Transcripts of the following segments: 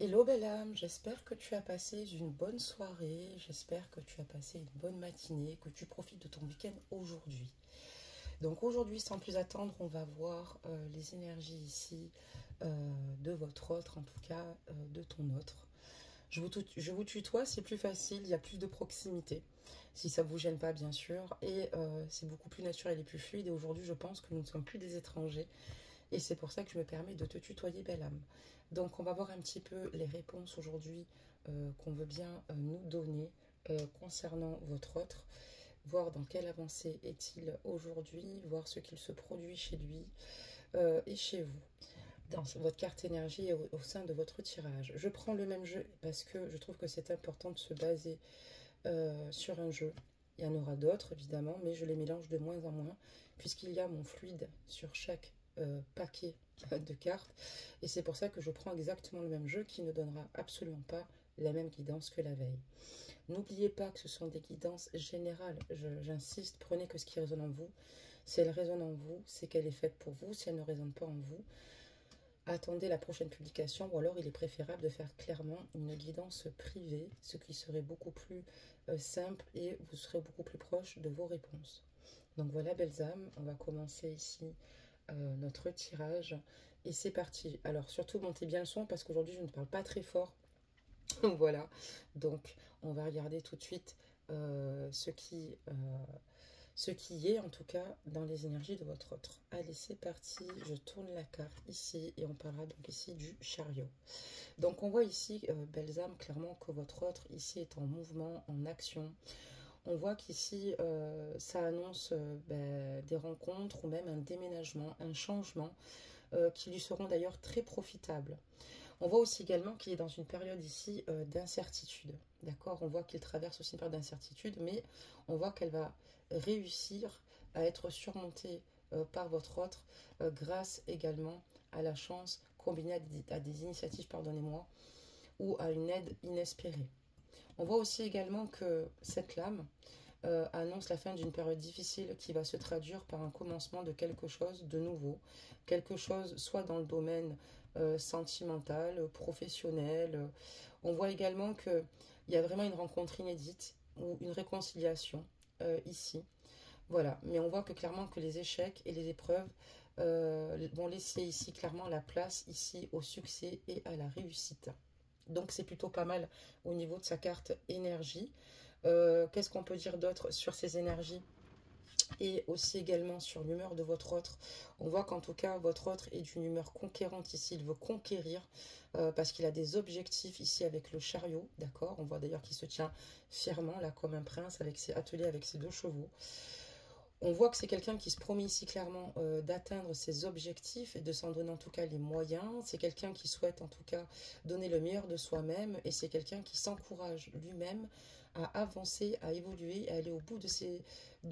Hello belle âme, j'espère que tu as passé une bonne soirée, j'espère que tu as passé une bonne matinée, que tu profites de ton week-end aujourd'hui. Donc aujourd'hui, sans plus attendre, on va voir les énergies ici de votre autre, en tout cas de ton autre. Je vous tutoie, c'est plus facile, il y a plus de proximité, si ça ne vous gêne pas bien sûr, et c'est beaucoup plus naturel et plus fluide. Et aujourd'hui, je pense que nous ne sommes plus des étrangers, et c'est pour ça que je me permets de te tutoyer, belle âme. Donc, on va voir un petit peu les réponses aujourd'hui qu'on veut bien nous donner concernant votre autre, voir dans quelle avancée est-il aujourd'hui, voir ce qu'il se produit chez lui et chez vous, dans votre carte énergie et au sein de votre tirage. Je prends le même jeu parce que je trouve que c'est important de se baser sur un jeu. Il y en aura d'autres, évidemment, mais je les mélange de moins en moins, puisqu'il y a mon fluide sur chaque paquet de cartes. Et c'est pour ça que je prends exactement le même jeu qui ne donnera absolument pas la même guidance que la veille. N'oubliez pas que ce sont des guidances générales. J'insiste, prenez que ce qui résonne en vous. Si elle résonne en vous, c'est qu'elle est faite pour vous. Si elle ne résonne pas en vous, attendez la prochaine publication, ou alors il est préférable de faire clairement une guidance privée, ce qui serait beaucoup plus simple et vous serez beaucoup plus proche de vos réponses. Donc voilà, belles âmes, on va commencer ici notre tirage et c'est parti. Alors surtout montez bien le son parce qu'aujourd'hui je ne parle pas très fort. Voilà, donc on va regarder tout de suite ce qui est en tout cas dans les énergies de votre autre. Allez, c'est parti, je tourne la carte ici et on parlera donc ici du chariot. Donc on voit ici, belles âmes, clairement que votre autre ici est en mouvement, en action. On voit qu'ici, ça annonce des rencontres ou même un déménagement, un changement qui lui seront d'ailleurs très profitables. On voit aussi également qu'il est dans une période ici d'incertitude. D'accord. On voit qu'il traverse aussi une période d'incertitude, mais on voit qu'elle va réussir à être surmontée par votre autre grâce également à la chance combinée à des initiatives, pardonnez-moi, ou à une aide inespérée. On voit aussi également que cette lame annonce la fin d'une période difficile qui va se traduire par un commencement de quelque chose de nouveau, quelque chose soit dans le domaine sentimental, professionnel. On voit également qu'il y a vraiment une rencontre inédite ou une réconciliation ici. Voilà, mais on voit que clairement que les échecs et les épreuves vont laisser ici clairement la place ici au succès et à la réussite. Donc c'est plutôt pas mal au niveau de sa carte énergie. Qu'est-ce qu'on peut dire d'autre sur ces énergies et aussi également sur l'humeur de votre autre? On voit qu'en tout cas votre autre est d'une humeur conquérante ici, il veut conquérir parce qu'il a des objectifs ici avec le chariot, d'accord. On voit d'ailleurs qu'il se tient fièrement là comme un prince avec ses attelés, avec ses 2 chevaux. On voit que c'est quelqu'un qui se promet ici clairement d'atteindre ses objectifs et de s'en donner en tout cas les moyens. C'est quelqu'un qui souhaite en tout cas donner le meilleur de soi-même et c'est quelqu'un qui s'encourage lui-même à avancer, à évoluer, à aller au bout de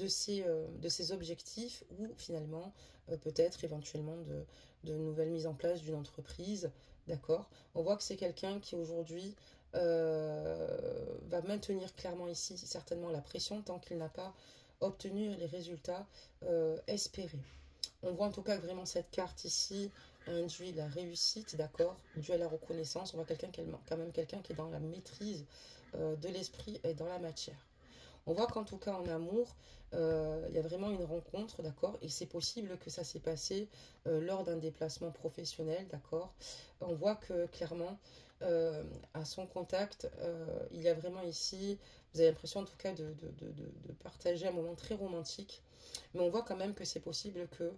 ses objectifs ou finalement peut-être éventuellement de nouvelles mises en place d'une entreprise. D'accord. On voit que c'est quelqu'un qui aujourd'hui va maintenir clairement ici certainement la pression tant qu'il n'a pas obtenir les résultats espérés. On voit en tout cas que vraiment cette carte ici induit la réussite, d'accord, due à la reconnaissance. On voit quand même quelqu'un qui est dans la maîtrise de l'esprit et dans la matière. On voit qu'en tout cas en amour, il y a vraiment une rencontre, d'accord, et c'est possible que ça s'est passé lors d'un déplacement professionnel, d'accord. On voit que clairement, à son contact, il y a vraiment ici, vous avez l'impression en tout cas de partager un moment très romantique, mais on voit quand même que c'est possible que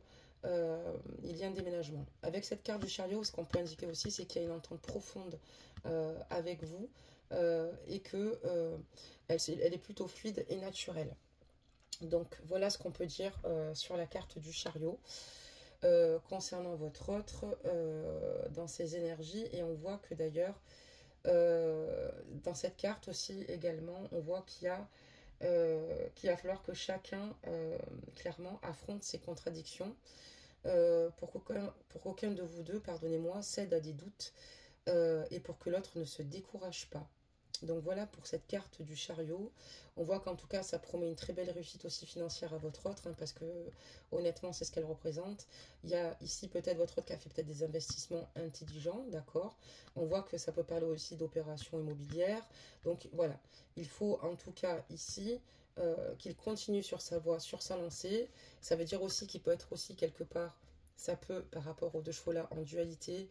il y ait un déménagement. Avec cette carte du chariot, ce qu'on peut indiquer aussi, c'est qu'il y a une entente profonde avec vous et que elle est plutôt fluide et naturelle. Donc voilà ce qu'on peut dire sur la carte du chariot concernant votre autre dans ses énergies. Et on voit que d'ailleurs dans cette carte aussi également, on voit qu'il va falloir que chacun clairement affronte ses contradictions pour qu'aucun de vous deux, pardonnez-moi, cède à des doutes et pour que l'autre ne se décourage pas. Donc voilà pour cette carte du chariot. On voit qu'en tout cas, ça promet une très belle réussite aussi financière à votre autre, hein, parce que honnêtement, c'est ce qu'elle représente. Il y a ici peut-être votre autre qui a fait peut-être des investissements intelligents, d'accord. On voit que ça peut parler aussi d'opérations immobilières. Donc voilà, il faut en tout cas ici qu'il continue sur sa voie, sur sa lancée. Ça veut dire aussi qu'il peut être aussi quelque part, ça peut par rapport aux deux chevaux là en dualité,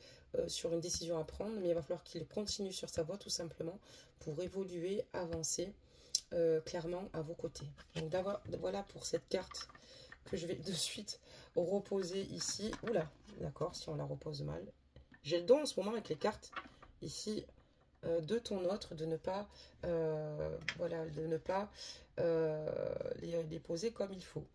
sur une décision à prendre, mais il va falloir qu'il continue sur sa voie tout simplement pour évoluer, avancer clairement à vos côtés. Donc voilà pour cette carte que je vais de suite reposer ici. Oula, d'accord, si on la repose mal. J'ai le don en ce moment avec les cartes ici de ton autre de ne pas, voilà, de ne pas les poser comme il faut.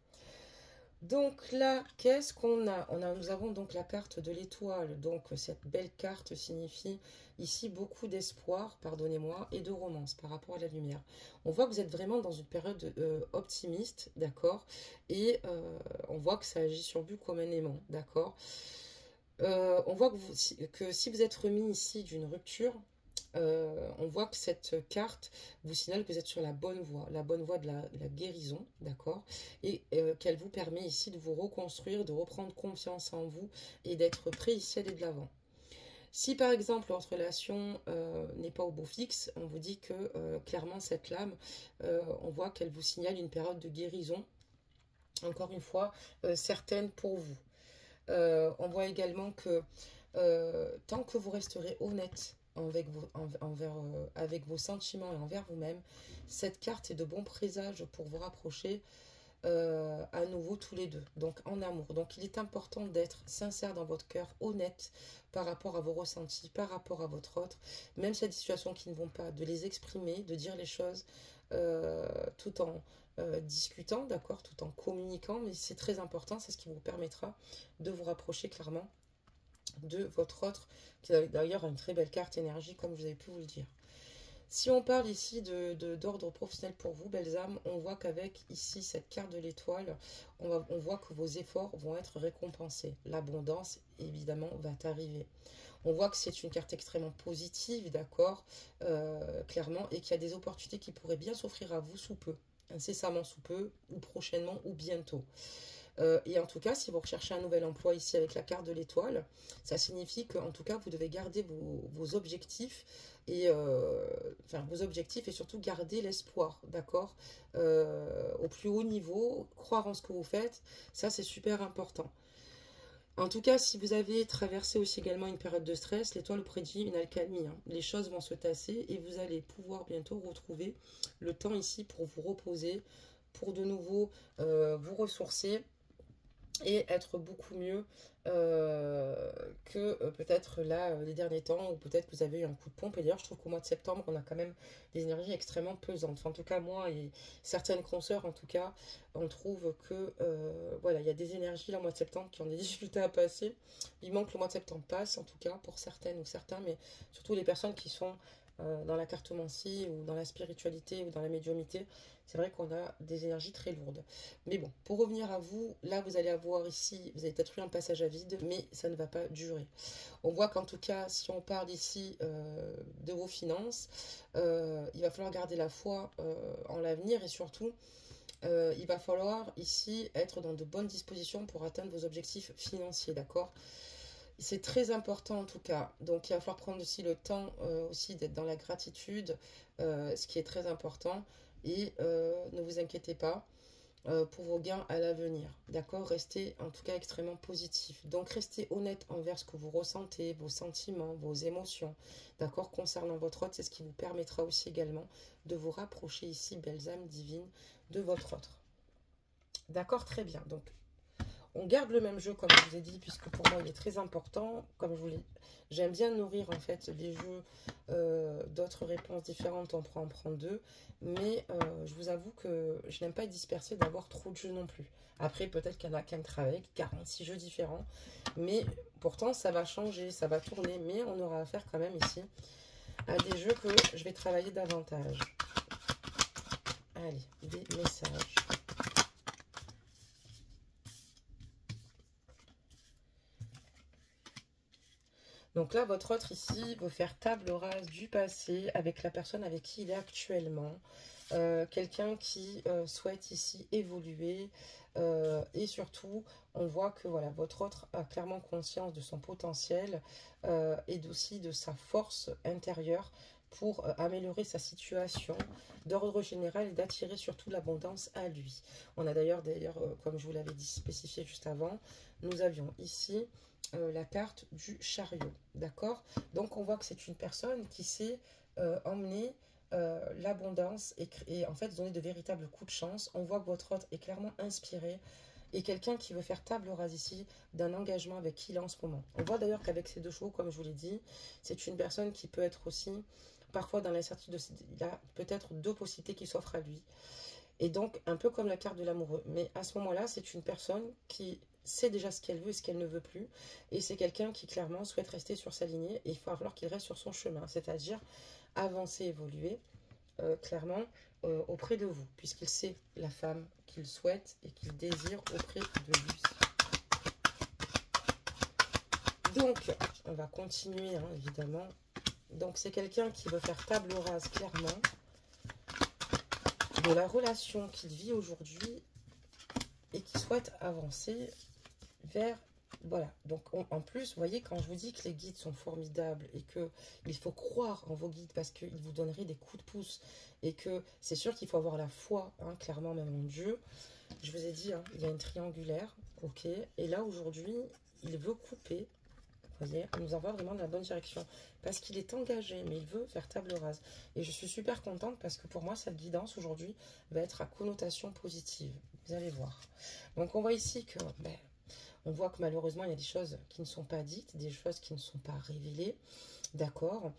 Donc là, qu'est-ce qu'on a? Nous avons donc la carte de l'étoile. Donc cette belle carte signifie ici beaucoup d'espoir, pardonnez-moi, et de romance par rapport à la lumière. On voit que vous êtes vraiment dans une période optimiste, d'accord? Et on voit que ça agit sur vous comme un aimant, d'accord? On voit que si vous êtes remis ici d'une rupture, on voit que cette carte vous signale que vous êtes sur la bonne voie de la guérison, d'accord, et qu'elle vous permet ici de vous reconstruire, de reprendre confiance en vous et d'être prêt ici à aller de l'avant. Si par exemple votre relation n'est pas au beau fixe, on vous dit que clairement cette lame, on voit qu'elle vous signale une période de guérison, encore une fois, certaine pour vous. On voit également que tant que vous resterez honnête avec vos sentiments et envers vous-même, cette carte est de bon présage pour vous rapprocher à nouveau tous les deux, donc en amour. Donc il est important d'être sincère dans votre cœur, honnête par rapport à vos ressentis, par rapport à votre autre, même s'il y a des situations qui ne vont pas, de les exprimer, de dire les choses tout en discutant, d'accord, tout en communiquant, mais c'est très important, c'est ce qui vous permettra de vous rapprocher clairement de votre autre, qui a d'ailleurs une très belle carte énergie, comme vous avez pu vous le dire. Si on parle ici d'ordre professionnel pour vous, belles âmes, on voit qu'avec ici cette carte de l'étoile, on voit que vos efforts vont être récompensés. L'abondance, évidemment, va arriver. On voit que c'est une carte extrêmement positive, d'accord, clairement, et qu'il y a des opportunités qui pourraient bien s'offrir à vous sous peu, incessamment sous peu, ou prochainement, ou bientôt. Et en tout cas, si vous recherchez un nouvel emploi ici avec la carte de l'étoile, ça signifie qu'en tout cas, vous devez garder vos objectifs et vos objectifs et surtout garder l'espoir, d'accord, au plus haut niveau, croire en ce que vous faites, ça c'est super important. En tout cas, si vous avez traversé aussi également une période de stress, l'étoile prédit une accalmie, hein. Les choses vont se tasser et vous allez pouvoir bientôt retrouver le temps ici pour vous reposer, pour de nouveau vous ressourcer et être beaucoup mieux que peut-être là les derniers temps, ou peut-être que vous avez eu un coup de pompe. Et d'ailleurs, je trouve qu'au mois de septembre, on a quand même des énergies extrêmement pesantes. Enfin, en tout cas, moi et certaines consoeurs, en tout cas, on trouve que voilà, il y a des énergies là au mois de septembre qui ont des difficultés à passer. Il manque le mois de septembre passe, en tout cas, pour certaines ou certains, mais surtout les personnes qui sont dans la cartomancie ou dans la spiritualité ou dans la médiumité. C'est vrai qu'on a des énergies très lourdes. Mais bon, pour revenir à vous, là vous allez avoir ici, vous avez peut-être eu un passage à vide, mais ça ne va pas durer. On voit qu'en tout cas, si on parle ici de vos finances, il va falloir garder la foi en l'avenir et surtout, il va falloir ici être dans de bonnes dispositions pour atteindre vos objectifs financiers, d'accord ? C'est très important en tout cas. Donc il va falloir prendre aussi le temps aussi d'être dans la gratitude, ce qui est très important. Et ne vous inquiétez pas pour vos gains à l'avenir. D'accord? Restez en tout cas extrêmement positif. Donc restez honnête envers ce que vous ressentez, vos sentiments, vos émotions. D'accord? Concernant votre autre, c'est ce qui vous permettra aussi également de vous rapprocher ici, belles âmes divines, de votre autre. D'accord? Très bien. Donc on garde le même jeu comme je vous ai dit, puisque pour moi il est très important. Comme je vous l'ai, j'aime bien nourrir en fait les jeux d'autres réponses différentes. On pourra en prendre deux, mais je vous avoue que je n'aime pas être dispersée d'avoir trop de jeux non plus. Après peut-être qu'il y en a qui travaillent avec 46 jeux différents, mais pourtant ça va changer, ça va tourner, mais on aura affaire quand même ici à des jeux que je vais travailler davantage. Allez, des messages. Donc là, votre autre ici veut faire table rase du passé avec la personne avec qui il est actuellement. Quelqu'un qui souhaite ici évoluer. Et surtout, on voit que voilà, votre autre a clairement conscience de son potentiel et aussi de sa force intérieure pour améliorer sa situation d'ordre général et d'attirer surtout l'abondance à lui. On a d'ailleurs, comme je vous l'avais dit, spécifié juste avant, nous avions ici la carte du chariot, d'accord? Donc on voit que c'est une personne qui sait emmener l'abondance et en fait donner de véritables coups de chance. On voit que votre hôte est clairement inspiré et quelqu'un qui veut faire table rase ici d'un engagement avec qui il est en ce moment. On voit d'ailleurs qu'avec ces deux chevaux, comme je vous l'ai dit, c'est une personne qui peut être aussi parfois dans l'incertitude. Il a peut-être deux possibilités qui s'offrent à lui. Et donc, un peu comme la carte de l'amoureux. Mais à ce moment-là, c'est une personne qui sait déjà ce qu'elle veut et ce qu'elle ne veut plus. Et c'est quelqu'un qui, clairement, souhaite rester sur sa lignée. Et il va falloir qu'il reste sur son chemin. C'est-à-dire avancer, évoluer, clairement, auprès de vous. Puisqu'il sait la femme qu'il souhaite et qu'il désire auprès de lui. Donc, on va continuer, hein, évidemment. Donc, c'est quelqu'un qui veut faire table rase, clairement, de la relation qu'il vit aujourd'hui et qui souhaite avancer vers... Voilà, donc en plus, vous voyez, quand je vous dis que les guides sont formidables et qu'il faut croire en vos guides parce qu'ils vous donneraient des coups de pouce et que c'est sûr qu'il faut avoir la foi, hein, clairement, même en Dieu. Je vous ai dit, hein, il y a une triangulaire, ok, et là, aujourd'hui, il veut couper. Vous voyez, il nous envoie vraiment dans la bonne direction. Parce qu'il est engagé, mais il veut faire table rase. Et je suis super contente parce que pour moi, cette guidance aujourd'hui va être à connotation positive. Vous allez voir. Donc, on voit ici que... on voit que malheureusement, il y a des choses qui ne sont pas dites, des choses qui ne sont pas révélées. D'accord.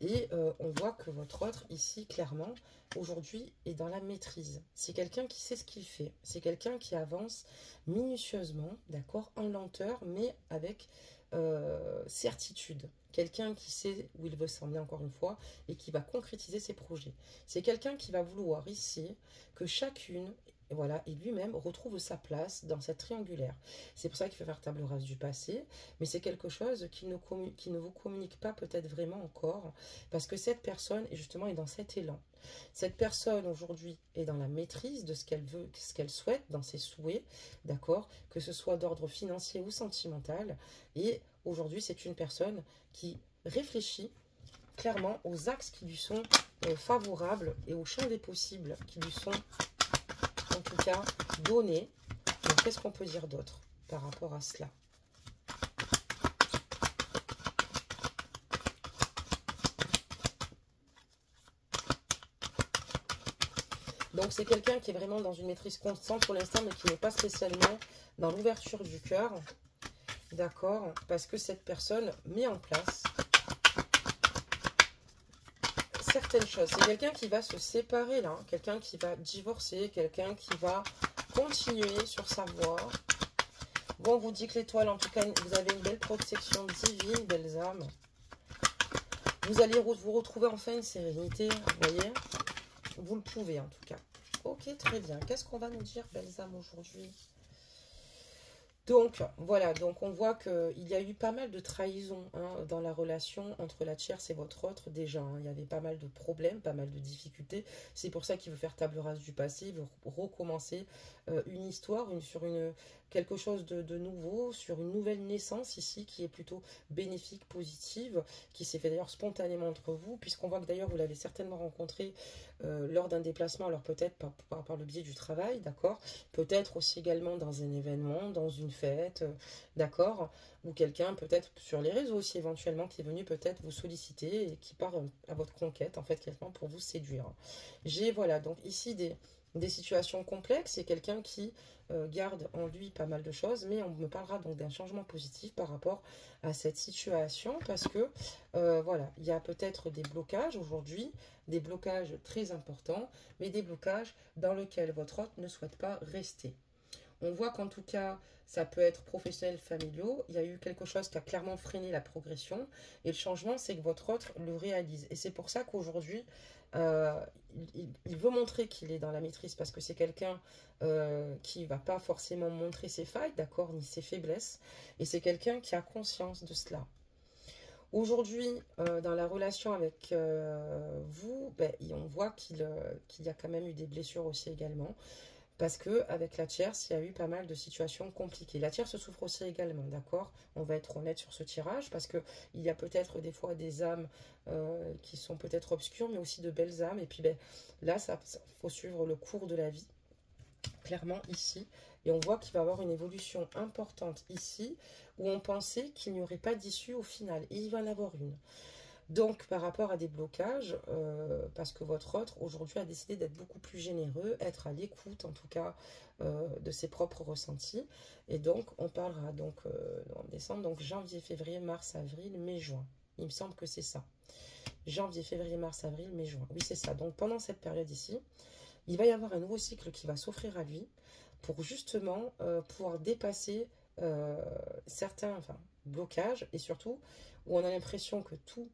Et on voit que votre autre, ici, clairement, aujourd'hui, est dans la maîtrise. C'est quelqu'un qui sait ce qu'il fait. C'est quelqu'un qui avance minutieusement, d'accord, en lenteur, mais avec certitude. Quelqu'un qui sait où il veut s'emmener, encore une fois, et qui va concrétiser ses projets. C'est quelqu'un qui va vouloir ici que chacune... Voilà, et lui-même retrouve sa place dans cette triangulaire. C'est pour ça qu'il fait faire table rase du passé, mais c'est quelque chose qui ne vous communique pas peut-être vraiment encore, parce que cette personne, justement, est dans cet élan. Cette personne, aujourd'hui, est dans la maîtrise de ce qu'elle veut, ce qu'elle souhaite, dans ses souhaits, d'accord, que ce soit d'ordre financier ou sentimental, et aujourd'hui, c'est une personne qui réfléchit clairement aux axes qui lui sont favorables et au champ des possibles qui lui sont en tout cas donné. Donc, qu'est-ce qu'on peut dire d'autre par rapport à cela? Donc, c'est quelqu'un qui est vraiment dans une maîtrise constante pour l'instant, mais qui n'est pas spécialement dans l'ouverture du cœur. D'accord? Parce que cette personne met en place certaines choses. C'est quelqu'un qui va se séparer là, hein, quelqu'un qui va divorcer, quelqu'un qui va continuer sur sa voie. Bon, on vous dit que l'étoile, en tout cas, vous avez une belle protection divine, belles âmes. Vous allez vous retrouver enfin une sérénité, vous voyez. Vous le pouvez, en tout cas. Ok, très bien. Qu'est-ce qu'on va nous dire, belles âmes, aujourd'hui? Donc, voilà, donc on voit qu'il y a eu pas mal de trahisons, hein, dans la relation entre la tierce et votre autre, déjà. Hein. Il y avait pas mal de problèmes, pas mal de difficultés. C'est pour ça qu'il veut faire table rase du passé, il veut recommencer une histoire, quelque chose de nouveau, sur une nouvelle naissance ici, qui est plutôt bénéfique, positive, qui s'est fait d'ailleurs spontanément entre vous, puisqu'on voit que d'ailleurs vous l'avez certainement rencontré lors d'un déplacement, alors peut-être par le biais du travail, d'accord, peut-être aussi également dans un événement, dans une fête, d'accord, ou quelqu'un peut-être sur les réseaux aussi éventuellement qui est venu peut-être vous solliciter et qui part à votre conquête, en fait, quelqu'un pour vous séduire. J'ai, voilà, donc ici des situations complexes et quelqu'un qui garde en lui pas mal de choses, mais on me parlera donc d'un changement positif par rapport à cette situation parce que voilà, il y a peut-être des blocages aujourd'hui, des blocages très importants, mais des blocages dans lesquels votre hôte ne souhaite pas rester. On voit qu'en tout cas, ça peut être professionnel, familiaux. Il y a eu quelque chose qui a clairement freiné la progression. Et le changement, c'est que votre autre le réalise. Et c'est pour ça qu'aujourd'hui, il veut montrer qu'il est dans la maîtrise parce que c'est quelqu'un qui ne va pas forcément montrer ses failles, d'accord, ni ses faiblesses. Et c'est quelqu'un qui a conscience de cela. Aujourd'hui, dans la relation avec vous, ben, on voit qu'il y a quand même eu des blessures aussi également. Parce que avec la tierce, il y a eu pas mal de situations compliquées. La tierce souffre aussi également, d'accord? On va être honnête sur ce tirage, parce que il y a peut-être des fois des âmes qui sont peut-être obscures, mais aussi de belles âmes. Et puis ben, là, faut suivre le cours de la vie, clairement ici. Et on voit qu'il va y avoir une évolution importante ici, où on pensait qu'il n'y aurait pas d'issue au final. Et il va en avoir une. Donc, par rapport à des blocages, parce que votre autre, aujourd'hui, a décidé d'être beaucoup plus généreux, être à l'écoute, en tout cas, de ses propres ressentis. Et donc, on parlera donc en décembre, donc janvier, février, mars, avril, mai, juin. Il me semble que c'est ça. Janvier, février, mars, avril, mai, juin. Oui, c'est ça. Donc, pendant cette période ici, il va y avoir un nouveau cycle qui va s'offrir à lui pour justement pouvoir dépasser certains blocages et surtout où on a l'impression que tout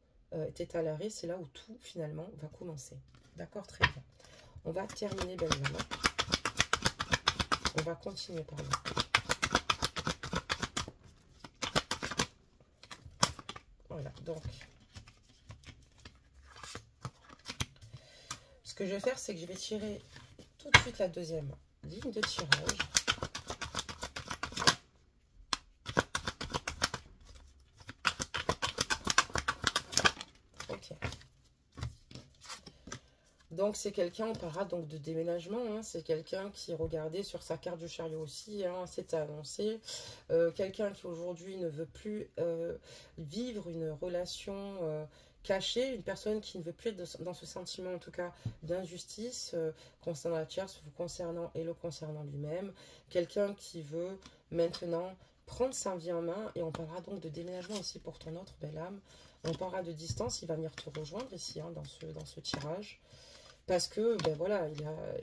était à l'arrêt, c'est là où tout finalement va commencer. D'accord, très bien. On va terminer Benjamin. On va continuer, pardon. Voilà, donc ce que je vais faire, c'est que je vais tirer tout de suite la deuxième ligne de tirage. Ok. Donc c'est quelqu'un, on parlera donc de déménagement, hein, c'est quelqu'un qui regardait sur sa carte du chariot aussi, hein, c'est annoncé. Quelqu'un qui aujourd'hui ne veut plus vivre une relation cachée, une personne qui ne veut plus être dans ce sentiment en tout cas d'injustice concernant la tierce, vous concernant et le concernant lui-même. Quelqu'un qui veut maintenant prendre sa vie en main et on parlera donc de déménagement aussi pour ton autre belle âme. On parlera de distance, il va venir te rejoindre ici hein, dans ce tirage. Parce que, ben voilà,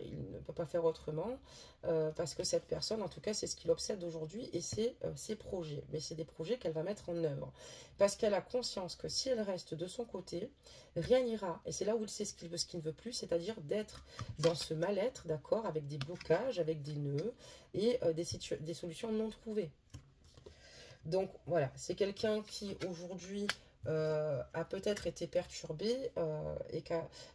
il ne peut pas faire autrement. Parce que cette personne, en tout cas, c'est ce qui l'obsède aujourd'hui et c'est ses projets. Mais c'est des projets qu'elle va mettre en œuvre. Parce qu'elle a conscience que si elle reste de son côté, rien n'ira. Et c'est là où il sait ce qu'il veut, ce qu'il ne veut plus, c'est-à-dire d'être dans ce mal-être, d'accord, avec des blocages, avec des nœuds et des solutions non trouvées. Donc voilà, c'est quelqu'un qui aujourd'hui a peut-être été perturbé et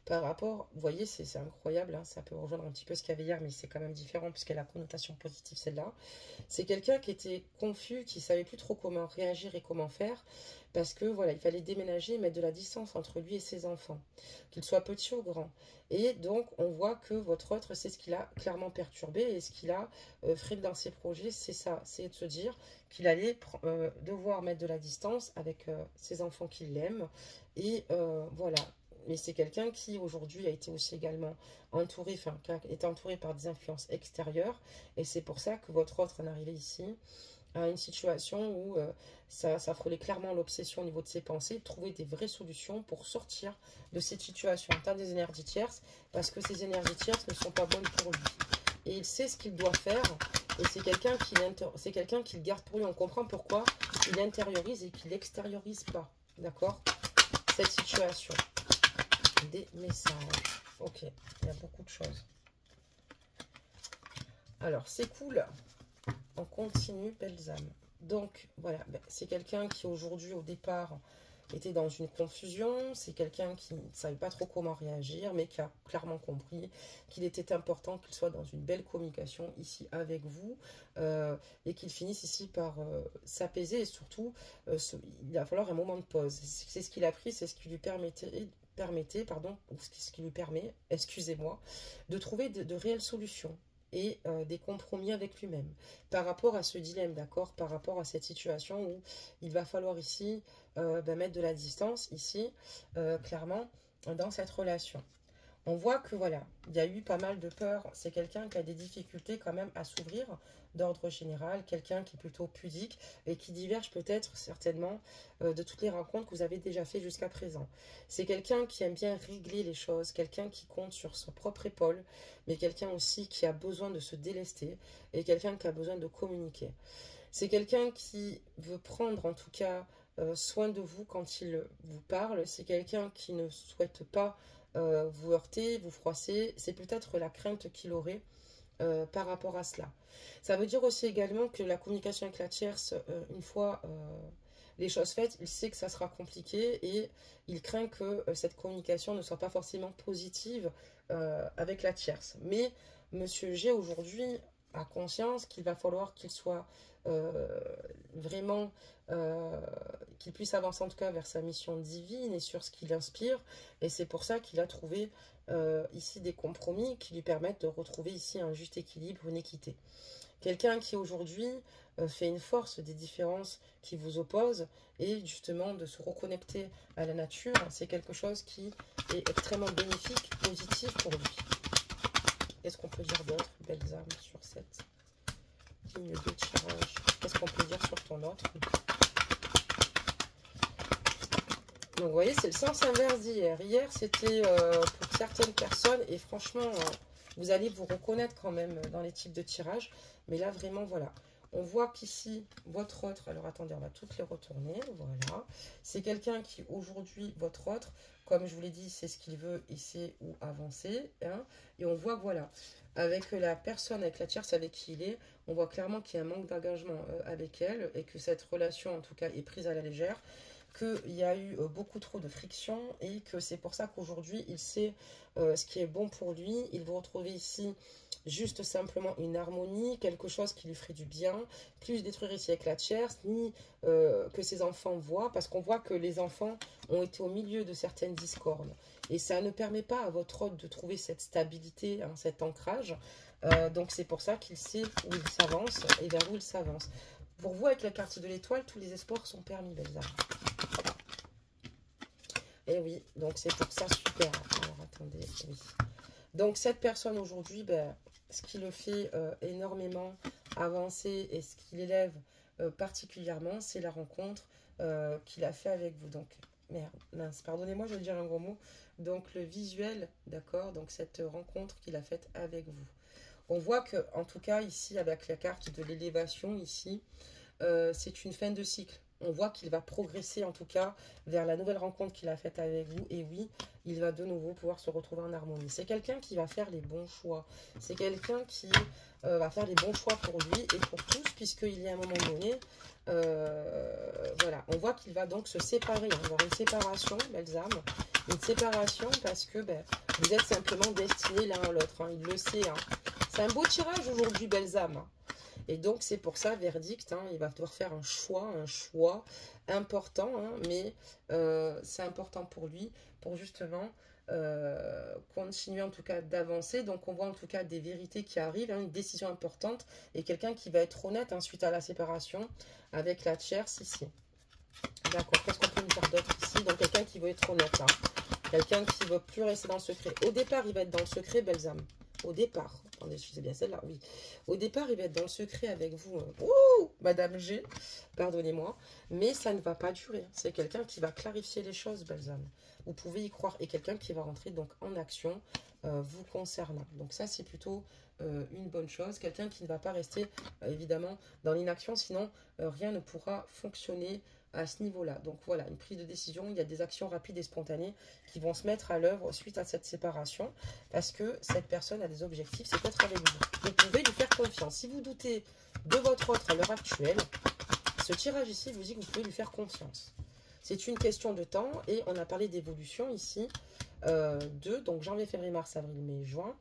par rapport, vous voyez, c'est incroyable, hein, ça peut rejoindre un petit peu ce qu'il y avait hier, mais c'est quand même différent puisqu'elle a la connotation positive celle-là. C'est quelqu'un qui était confus, qui savait plus trop comment réagir et comment faire, parce que voilà, il fallait déménager, mettre de la distance entre lui et ses enfants, qu'il soit petit ou grand. Et donc, on voit que votre autre, c'est ce qui l'a clairement perturbé et ce qui l'a freiné dans ses projets, c'est ça, c'est de se dire qu'il allait devoir mettre de la distance avec ses enfants qui l'aiment. Et voilà. Mais c'est quelqu'un qui aujourd'hui a été aussi également entouré, enfin, qui a été entouré par des influences extérieures. Et c'est pour ça que votre autre en arrivé ici à une situation où ça frôlait clairement l'obsession au niveau de ses pensées, trouver des vraies solutions pour sortir de cette situation. T'as des énergies tierces, parce que ces énergies tierces ne sont pas bonnes pour lui. Et il sait ce qu'il doit faire, et c'est quelqu'un qui le garde pour lui. On comprend pourquoi il intériorise et qu'il n'extériorise pas, d'accord, cette situation. Des messages. Ok, il y a beaucoup de choses. Alors, c'est cool. On continue, belles âmes. Donc, voilà, c'est quelqu'un qui aujourd'hui, au départ, était dans une confusion. C'est quelqu'un qui ne savait pas trop comment réagir, mais qui a clairement compris qu'il était important qu'il soit dans une belle communication ici avec vous et qu'il finisse ici par s'apaiser. Et surtout, il va falloir un moment de pause. C'est ce qu'il a pris, c'est ce qui lui ce qui lui permet, excusez-moi, de trouver de réelles solutions et des compromis avec lui-même par rapport à ce dilemme, d'accord, par rapport à cette situation où il va falloir ici mettre de la distance, ici, clairement, dans cette relation. On voit que voilà, il y a eu pas mal de peur. C'est quelqu'un qui a des difficultés quand même à s'ouvrir d'ordre général, quelqu'un qui est plutôt pudique et qui diverge peut-être certainement de toutes les rencontres que vous avez déjà fait jusqu'à présent. C'est quelqu'un qui aime bien régler les choses, quelqu'un qui compte sur son propre épaule, mais quelqu'un aussi qui a besoin de se délester et quelqu'un qui a besoin de communiquer. C'est quelqu'un qui veut prendre en tout cas soin de vous quand il vous parle. C'est quelqu'un qui ne souhaite pas vous heurter, vous froisser. C'est peut-être la crainte qu'il aurait par rapport à cela. Ça veut dire aussi également que la communication avec la tierce, une fois les choses faites, il sait que ça sera compliqué et il craint que cette communication ne soit pas forcément positive avec la tierce. Mais Monsieur G aujourd'hui a conscience qu'il va falloir qu'il soit vraiment, qu'il puisse avancer en tout cas vers sa mission divine et sur ce qui l'inspire. Et c'est pour ça qu'il a trouvé ici des compromis qui lui permettent de retrouver ici un juste équilibre, une équité. Quelqu'un qui aujourd'hui fait une force des différences qui vous opposent et justement de se reconnecter à la nature, c'est quelque chose qui est extrêmement bénéfique, positif pour lui. Qu'est-ce qu'on peut dire d'autre? Belles âmes sur cette ligne de tirage. Qu'est-ce qu'on peut dire sur ton autre? Donc vous voyez, c'est le sens inverse d'hier. Hier, c'était pour certaines personnes, et franchement, vous allez vous reconnaître quand même dans les types de tirages. Mais là, vraiment, voilà. On voit qu'ici, votre autre, alors attendez, on va toutes les retourner, voilà. C'est quelqu'un qui, aujourd'hui, votre autre, comme je vous l'ai dit, c'est ce qu'il veut et c'est où avancer. Hein. Et on voit, voilà, avec la personne, avec la tierce avec qui il est, on voit clairement qu'il y a un manque d'engagement avec elle et que cette relation, en tout cas, est prise à la légère. Qu'il y a eu beaucoup trop de friction et que c'est pour ça qu'aujourd'hui, il sait ce qui est bon pour lui. Il va retrouver ici juste simplement une harmonie, quelque chose qui lui ferait du bien, plus détruire ici avec la tierce, ni que ses enfants voient, parce qu'on voit que les enfants ont été au milieu de certaines discordes. Et ça ne permet pas à votre hôte de trouver cette stabilité, hein, cet ancrage. Donc c'est pour ça qu'il sait où il s'avance et vers où il s'avance. Pour vous, avec la carte de l'étoile, tous les espoirs sont permis, belles âmes. Et oui, donc c'est pour ça, super. Alors, attendez, oui. Donc, cette personne aujourd'hui, ben, ce qui le fait énormément avancer et ce qui l'élève particulièrement, c'est la rencontre qu'il a fait avec vous. Donc, merde, mince, pardonnez-moi, je vais dire un gros mot. Donc, le visuel, d'accord, donc cette rencontre qu'il a faite avec vous. On voit que, en tout cas, ici, avec la carte de l'élévation, ici, c'est une fin de cycle. On voit qu'il va progresser en tout cas vers la nouvelle rencontre qu'il a faite avec vous. Et oui, il va de nouveau pouvoir se retrouver en harmonie. C'est quelqu'un qui va faire les bons choix. C'est quelqu'un qui va faire les bons choix pour lui et pour tous, puisqu'il y a un moment donné, voilà, on voit qu'il va donc se séparer. On va avoir une séparation, belles âmes. Une séparation parce que ben, vous êtes simplement destinés l'un à l'autre. Hein, il le sait. Hein. C'est un beau tirage aujourd'hui, belles âmes. Hein. Et donc, c'est pour ça, verdict, hein, il va devoir faire un choix important, hein, mais c'est important pour lui, pour justement continuer en tout cas d'avancer. Donc, on voit en tout cas des vérités qui arrivent, hein, une décision importante, et quelqu'un qui va être honnête hein, suite à la séparation avec la tierce ici. D'accord, qu'est-ce qu'on peut nous dire d'autre ici? Donc, quelqu'un qui veut être honnête, hein, quelqu'un qui ne veut plus rester dans le secret. Au départ, il va être dans le secret, belles âmes. Au départ, attendez, je faisais bien celle-là, oui. Au départ, il va être dans le secret avec vous. Ouh, Madame G, pardonnez-moi. Mais ça ne va pas durer. C'est quelqu'un qui va clarifier les choses, belles âmes. Vous pouvez y croire. Et quelqu'un qui va rentrer donc en action vous concernant. Donc ça, c'est plutôt une bonne chose. Quelqu'un qui ne va pas rester, évidemment, dans l'inaction. Sinon, rien ne pourra fonctionner à ce niveau-là. Donc voilà, une prise de décision, il y a des actions rapides et spontanées qui vont se mettre à l'œuvre suite à cette séparation parce que cette personne a des objectifs, c'est être avec vous. Vous pouvez lui faire confiance. Si vous doutez de votre autre à l'heure actuelle, ce tirage ici vous dit que vous pouvez lui faire confiance. C'est une question de temps et on a parlé d'évolution ici donc janvier, février, mars, avril, mai, juin.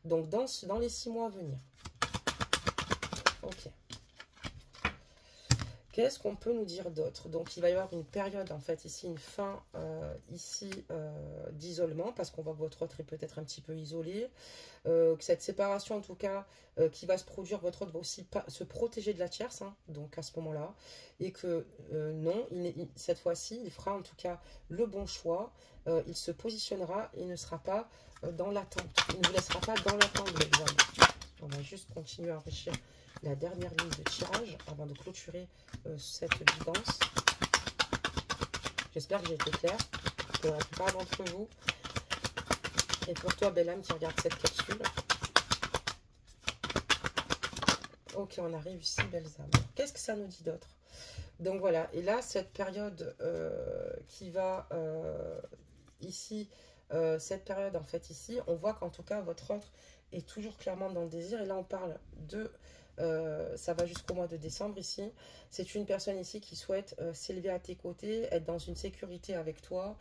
Donc dans les 6 mois à venir. Ok. Qu'est-ce qu'on peut nous dire d'autre? Donc, il va y avoir une période, en fait, ici, une fin, d'isolement, parce qu'on voit que votre autre est peut-être un petit peu isolé. Que cette séparation, en tout cas, qui va se produire, votre autre va aussi se protéger de la tierce, hein, donc à ce moment-là. Et que, non, cette fois-ci, il fera, en tout cas, le bon choix. Il se positionnera et ne sera pas dans l'attente. Il ne vous laissera pas dans l'attente, les amis. On va juste continuer à enrichir la dernière ligne de tirage avant de clôturer cette guidance. J'espère que j'ai été claire pour la plupart d'entre vous. Et pour toi, belle âme qui regarde cette capsule. Ok, on arrive ici, belles âmes. Qu'est-ce que ça nous dit d'autre? Donc voilà, et là, cette période qui va ici cette période en fait ici, on voit qu'en tout cas votre autre est toujours clairement dans le désir. Et là on parle de, ça va jusqu'au mois de décembre ici. C'est une personne ici qui souhaite s'élever à tes côtés, être dans une sécurité avec toi,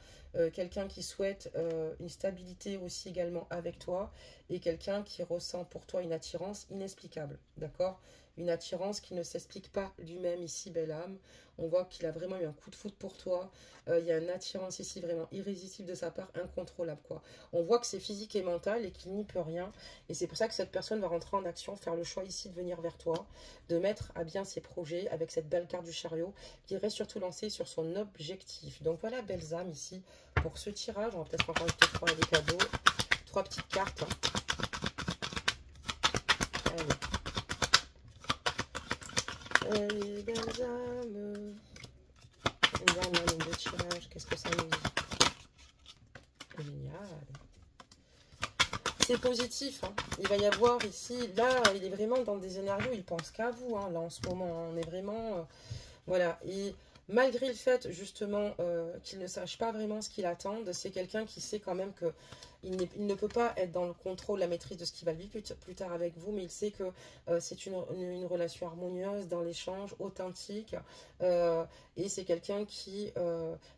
quelqu'un qui souhaite une stabilité aussi également avec toi, et quelqu'un qui ressent pour toi une attirance inexplicable, d'accord? Une attirance qui ne s'explique pas lui-même ici, belle âme. On voit qu'il a vraiment eu un coup de foudre pour toi. Il y a une attirance ici vraiment irrésistible de sa part, incontrôlable, quoi. On voit que c'est physique et mental et qu'il n'y peut rien. Et c'est pour ça que cette personne va rentrer en action, faire le choix ici de venir vers toi, de mettre à bien ses projets avec cette belle carte du chariot qui reste surtout lancée sur son objectif. Donc voilà, belles âmes ici pour ce tirage. On va peut-être encore ajouter 3 des cadeaux. 3 petites cartes. Allez. Allez, belles âmes. Une dernière ligne de tirage. Qu'est-ce que ça nous dit? Génial. C'est positif. Hein. Il va y avoir ici, là, il est vraiment dans des énergies où il pense qu'à vous. Hein, là, en ce moment, on est vraiment... voilà. Et malgré le fait, justement, qu'il ne sache pas vraiment ce qu'il attend, c'est quelqu'un qui sait quand même que il ne peut pas être dans le contrôle, la maîtrise de ce qui va vivre plus tard avec vous, mais il sait que c'est une relation harmonieuse dans l'échange, authentique, et c'est quelqu'un qui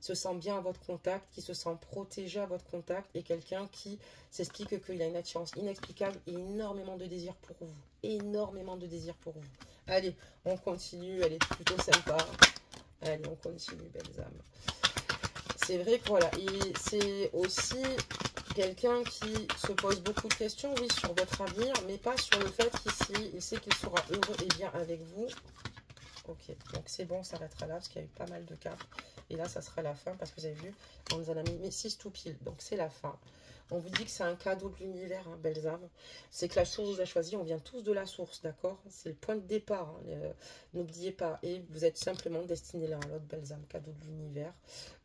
se sent bien à votre contact, qui se sent protégé à votre contact, et quelqu'un qui s'explique qu'il a une attirance inexplicable et énormément de désir pour vous. Énormément de désir pour vous. Allez, on continue, elle est plutôt sympa. Allez, on continue, belles âmes. C'est vrai que voilà, et c'est aussi quelqu'un qui se pose beaucoup de questions, oui, sur votre avenir, mais pas sur le fait qu'ici, il sait qu'il sera heureux et bien avec vous. Ok, donc c'est bon, on s'arrêtera là, parce qu'il y a eu pas mal de cartes. Et là, ça sera la fin, parce que vous avez vu, on nous en a mis 6 tout pile, donc c'est la fin. On vous dit que c'est un cadeau de l'univers, hein, belles âmes. C'est que la source vous a choisi, on vient tous de la source, d'accord? C'est le point de départ, hein, n'oubliez pas. Et vous êtes simplement destinés l'un à l'autre, belles âmes, cadeau de l'univers.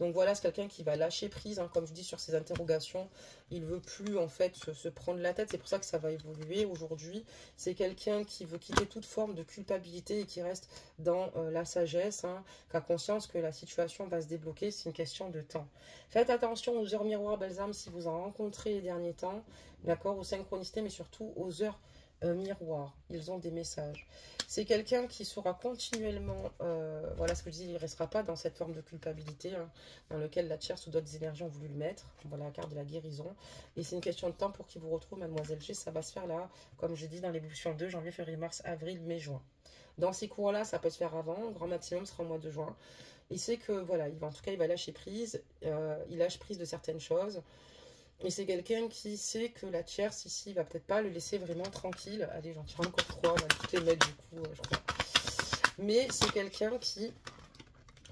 Donc voilà, c'est quelqu'un qui va lâcher prise, hein, comme je dis, sur ses interrogations. Il ne veut plus, en fait, se prendre la tête. C'est pour ça que ça va évoluer aujourd'hui. C'est quelqu'un qui veut quitter toute forme de culpabilité et qui reste dans la sagesse, hein, qui a conscience que la situation va se débloquer. C'est une question de temps. Faites attention aux heures miroirs, belles âmes, si vous en rencontrez les derniers temps, d'accord, aux synchronicités, mais surtout aux heures miroirs. Ils ont des messages. C'est quelqu'un qui sera continuellement, voilà ce que je dis, il ne restera pas dans cette forme de culpabilité, hein, dans lequel la tierce ou d'autres énergies ont voulu le mettre. Voilà la carte de la guérison. Et c'est une question de temps pour qu'il vous retrouve, mademoiselle G. Ça va se faire là, comme je dis, dans l'évolution 2, janvier, février, mars, avril, mai, juin. Dans ces cours-là, ça peut se faire avant. Le grand maximum sera au mois de juin. Il sait que, voilà, en tout cas, il va lâcher prise. Il lâche prise de certaines choses. Et c'est quelqu'un qui sait que la tierce, ici, va peut-être pas le laisser vraiment tranquille. Allez, j'en tire encore 3. On va toutes les mettre, du coup, je crois. Mais c'est quelqu'un qui,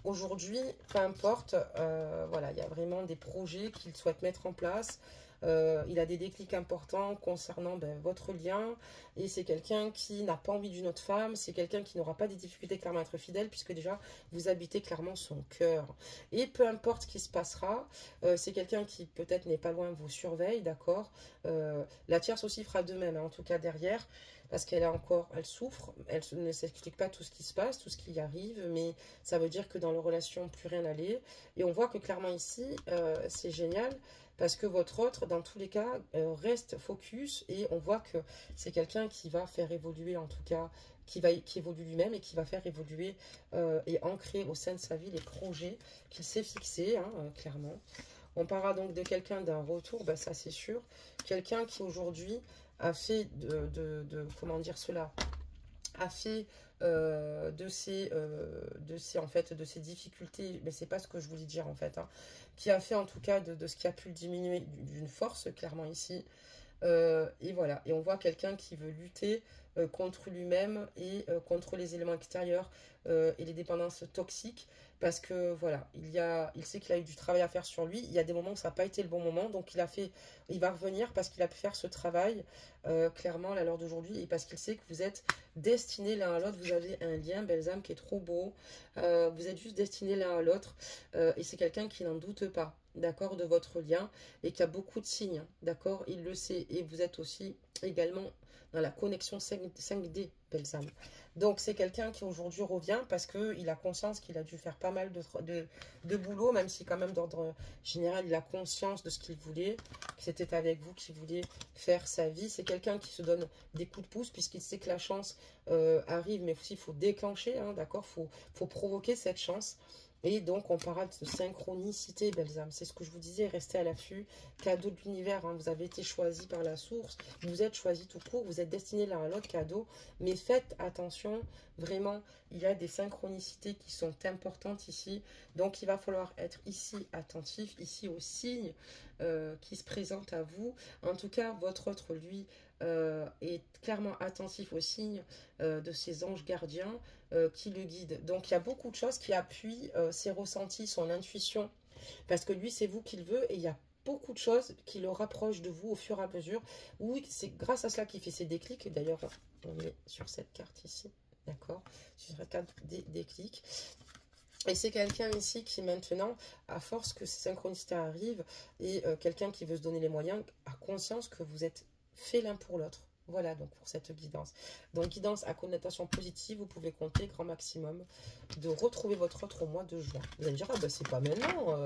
aujourd'hui, peu importe, voilà, il y a vraiment des projets qu'il souhaite mettre en place. Il a des déclics importants concernant votre lien, et c'est quelqu'un qui n'a pas envie d'une autre femme, c'est quelqu'un qui n'aura pas des difficultés clairement à être fidèle, puisque déjà vous habitez clairement son cœur. Et peu importe ce qui se passera, c'est quelqu'un qui peut-être n'est pas loin, vous surveille, d'accord. La tierce aussi fera de même, hein, en tout cas derrière, parce qu'elle a encore, elle souffre, elle ne s'explique pas tout ce qui se passe, tout ce qui arrive, mais ça veut dire que dans leur relation, plus rien n'allait. Et on voit que clairement ici, c'est génial, parce que votre autre, dans tous les cas, reste focus, et on voit que c'est quelqu'un qui va faire évoluer, en tout cas, qui évolue lui-même et qui va faire évoluer et ancrer au sein de sa vie les projets qu'il s'est fixés, hein, clairement. On parlera donc de quelqu'un d'un retour, ben ça c'est sûr. Quelqu'un qui aujourd'hui a fait comment dire cela, a fait de ses difficultés, mais c'est pas ce que je voulais dire en fait, hein, qui a fait en tout cas de ce qui a pu le diminuer d'une force clairement ici, et voilà, et on voit quelqu'un qui veut lutter contre lui-même et contre les éléments extérieurs et les dépendances toxiques, parce que voilà, il sait qu'il a eu du travail à faire sur lui. Il y a des moments où ça n'a pas été le bon moment, donc il va revenir parce qu'il a pu faire ce travail clairement à l'heure d'aujourd'hui, et parce qu'il sait que vous êtes destinés l'un à l'autre. Vous avez un lien, belles âmes, qui est trop beau. Vous êtes juste destinés l'un à l'autre, et c'est quelqu'un qui n'en doute pas. d'accord, de votre lien, et qu'il y a beaucoup de signes, d'accord, il le sait, et vous êtes aussi également dans la connexion 5D, belles âmes. Donc c'est quelqu'un qui aujourd'hui revient parce qu'il a conscience qu'il a dû faire pas mal de boulot, même si quand même d'ordre général, il a conscience de ce qu'il voulait, que c'était avec vous qu'il voulait faire sa vie. C'est quelqu'un qui se donne des coups de pouce puisqu'il sait que la chance arrive, mais aussi il faut déclencher, hein, d'accord, faut provoquer cette chance. Et donc, on parle de synchronicité, belles âmes. C'est ce que je vous disais, restez à l'affût. Cadeau de l'univers, hein, vous avez été choisi par la source. Vous êtes choisi tout court, vous êtes destinés l'un à l'autre, cadeau. Mais faites attention, vraiment, il y a des synchronicités qui sont importantes ici. Donc, il va falloir être ici attentif, ici aux signes qui se présentent à vous. En tout cas, votre autre, lui, est clairement attentif aux signes de ses anges gardiens qui le guident. Donc il y a beaucoup de choses qui appuient ses ressentis, son intuition, parce que lui c'est vous qu'il veut, et il y a beaucoup de choses qui le rapprochent de vous au fur et à mesure. Oui, c'est grâce à cela qu'il fait ses déclics. D'ailleurs, on est sur cette carte ici, d'accord, sur cette carte des déclics. Et c'est quelqu'un ici qui maintenant, à force que ces synchronicités arrivent, et quelqu'un qui veut se donner les moyens, a conscience que vous êtes fait l'un pour l'autre. Voilà donc pour cette guidance. Donc guidance à connotation positive, vous pouvez compter grand maximum de retrouver votre autre au mois de juin. Vous allez me dire, ah ben c'est pas maintenant.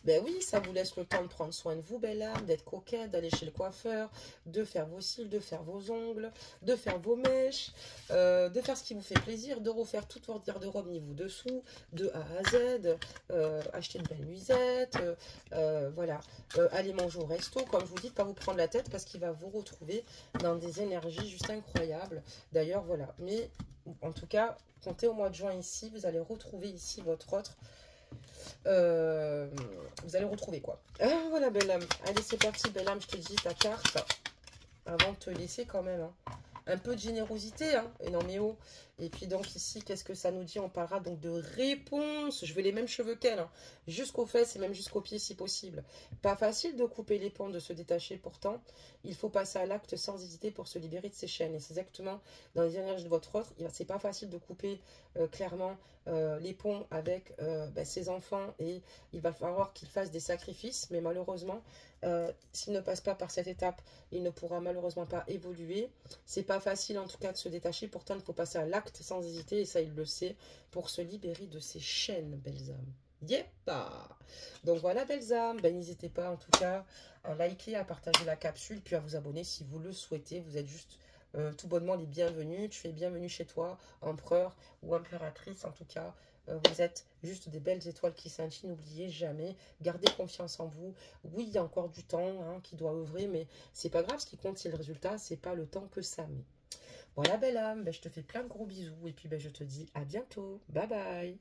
Ben oui, ça vous laisse le temps de prendre soin de vous, belle âme, d'être coquette, d'aller chez le coiffeur, de faire vos cils, de faire vos ongles, de faire vos mèches, de faire ce qui vous fait plaisir, de refaire toute votre garde-robe niveau dessous, de A à Z, acheter de belles nuisettes, voilà, aller manger au resto, comme je vous dis, pas vous prendre la tête parce qu'il va vous retrouver dans des énergies juste incroyables. D'ailleurs, voilà. Mais en tout cas, comptez au mois de juin ici, vous allez retrouver ici votre autre. Vous allez retrouver quoi. Ah, voilà, belle âme. Allez, c'est parti, belle âme, je te dis ta carte. Avant de te laisser quand même, hein. Un peu de générosité, hein. Et non mais oh. Et puis donc ici, qu'est-ce que ça nous dit? On parlera donc de réponse. Je veux les mêmes cheveux qu'elle, hein. Jusqu'aux fesses et même jusqu'aux pieds si possible. Pas facile de couper les ponts, de se détacher pourtant. Il faut passer à l'acte sans hésiter pour se libérer de ses chaînes. Et c'est exactement dans les énergies de votre autre. C'est pas facile de couper clairement les ponts avec ses enfants. Et il va falloir qu'il fasse des sacrifices. Mais malheureusement, s'il ne passe pas par cette étape, il ne pourra malheureusement pas évoluer. C'est pas facile en tout cas de se détacher. Pourtant, il faut passer à l'acte sans hésiter. Et ça, il le sait. Pour se libérer de ses chaînes, belles âmes. Yep. Donc voilà, belles âmes, ben, n'hésitez pas en tout cas à liker, à partager la capsule, puis à vous abonner si vous le souhaitez. Vous êtes juste tout bonnement les bienvenus. Tu es bienvenue chez toi, empereur ou impératrice. En tout cas, vous êtes juste des belles étoiles qui scintillent. N'oubliez jamais, gardez confiance en vous. Oui, il y a encore du temps hein, qui doit œuvrer, mais c'est pas grave. Ce qui compte, c'est le résultat. C'est pas le temps que ça met. Voilà, belle âme, ben, je te fais plein de gros bisous. Et puis, ben, je te dis à bientôt. Bye bye.